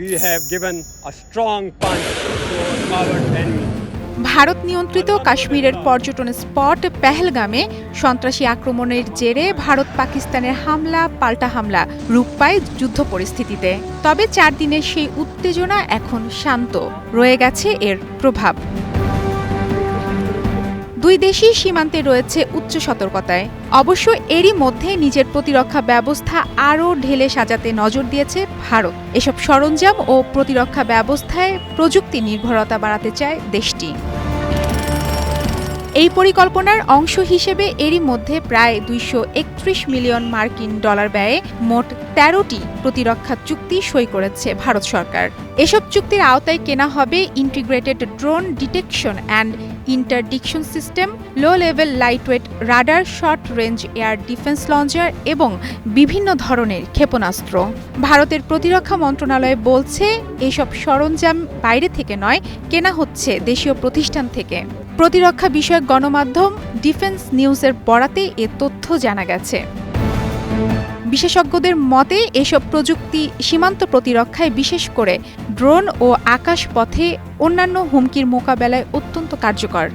We have given a strong punch to our enemy. Bharat নিয়ন্ত্রিত কাশ্মীরের পর্যটন স্পট পেহেলগামে সন্ত্রাসী আক্রমণের জেরে ভারত পাকিস্তানের হামলা পাল্টা হামলা রূপ পায় যুদ্ধ পরিস্থিতিতে। তবে 4 দিনের সেই উত্তেজনা এখন শান্ত, রয়ে গেছে এর প্রভাব। দুই দেশই সীমান্তে রয়েছে উচ্চ সতর্কতায়। অবশ্য এরই মধ্যে নিজের প্রতিরক্ষা ব্যবস্থা আরও ঢেলে সাজাতে নজর দিয়েছে ভারত। এসব সরঞ্জাম ও প্রতিরক্ষা ব্যবস্থায় প্রযুক্তি নির্ভরতা বাড়াতে চায় দেশটি। এই পরিকল্পনার অংশ হিসেবে এরই মধ্যে প্রায় 231 মিলিয়ন মার্কিন ডলার ব্যয়ে মোট 13টি প্রতিরক্ষা চুক্তি সই করেছে ভারত সরকার। এসব চুক্তির আওতায় কেনা হবে integrated drone detection and interdiction system, low level lightweight radar, short range air defence launcher এবং বিভিন্ন ধরনের ক্ষেপণাস্ত্র। ভারতের প্রতিরক্ষা মন্ত্রণালয় বলছে, এসব সরঞ্জাম বাইরে থেকে নয়, কেনা হচ্ছে দেশীয় প্রতিষ্ঠান থেকে। প্রতিরক্ষা বিষয়ক গণমাধ্যম ডিফেন্স নিউজের বরাতে এ তথ্য জানা গেছে। বিশেষজ্ঞদের মতে এসব প্রযুক্তি সীমান্ত প্রতিরক্ষায়, বিশেষ করে ড্রোন ও আকাশপথে অন্যান্য হুমকির মোকাবেলায় অত্যন্ত কার্যকর।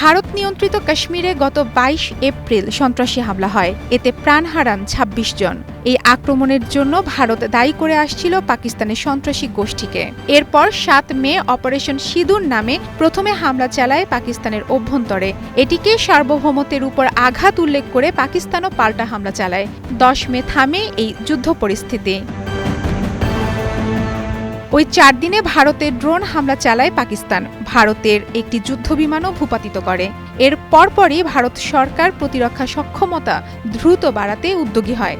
ভারত নিয়ন্ত্রিত কাশ্মীরে গত 22 এপ্রিল সন্ত্রাসী হামলা হয়। এতে প্রাণ হারান 26 জন। এই আক্রমণের জন্য ভারত দায়ী করে আসছিল পাকিস্তানের সন্ত্রাসী গোষ্ঠীকে। এরপর 7 মে অপারেশন সিঁদুর নামে প্রথমে হামলা চালায় পাকিস্তানের অভ্যন্তরে। এটিকে সার্বভৌমত্বের উপর আঘাত উল্লেখ করে পাকিস্তানও পাল্টা হামলা চালায়। 10 মে থামে এই যুদ্ধ পরিস্থিতি। ওই 4 দিনে ভারতের ড্রোন হামলা চালায় পাকিস্তান। ভারতের একটি যুদ্ধবিমানও ভূপাতিত করে। এর পরপরই ভারত সরকার প্রতিরক্ষা সক্ষমতা দ্রুত বাড়াতে উদ্যোগী হয়।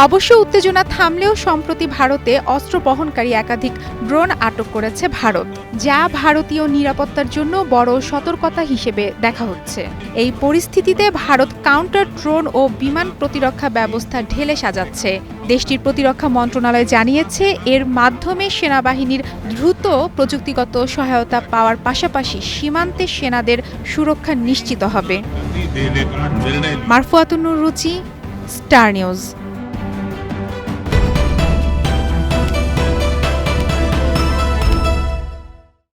অবশ্য উত্তেজনা থামলেও সম্প্রতি ভারতে অস্ত্র বহনকারী একাধিক ড্রোন আটক করেছে ভারত, যা ভারতীয় নিরাপত্তার জন্য বড় সতর্কতা হিসেবে দেখা হচ্ছে। এই পরিস্থিতিতে ভারত কাউন্টার ড্রোন ও বিমান প্রতিরক্ষা ব্যবস্থা ঢেলে সাজাচ্ছে। দেশটির প্রতিরক্ষা মন্ত্রণালয় জানিয়েছে, এর মাধ্যমে সেনাবাহিনীর দ্রুত প্রযুক্তিগত সহায়তা পাওয়ার পাশাপাশি সীমান্তে সেনাদের সুরক্ষা নিশ্চিত হবে। মারফুয়াতুন নুর রুচি, স্টার নিউজ।